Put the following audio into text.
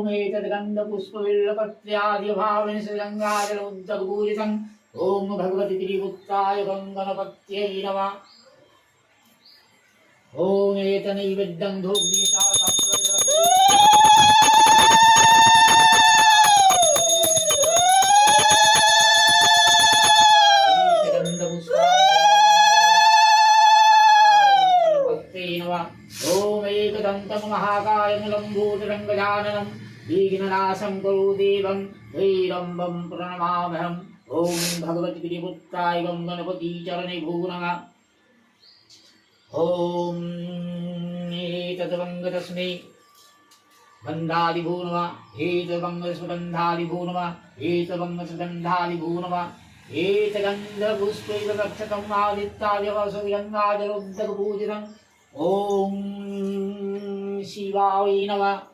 ओम एतद्गन्धपुष्पबिल्वपत्र्यादिभावेन श्रीगङ्गाजलोद्धपूजितम् ओम भगवति त्रिपुत्राय गणपत्यै नमः। ओम एतन्नैवेद्यं धूपदीपं ओम एकदन्तं महाकायं लम्बोदरं गजाननं विघ्ननाशं कुरु देवं भैरवं प्रणमाम्यहम्। ओम भगवति त्रिपुत्राय गणपति चरणे भो नमः। ओम एतद्वङ्गतस्मै गन्धादिभो नमः। एतद्वङ्गसुगन्धादिभो नमः। एतद्वङ्गसुगन्धादिभो नमः। एतगन्धपुष्पैकक्षकम् आदित्यादिवसुगन्धाजलोद्धपूजितम् ओम शिवाय नमः।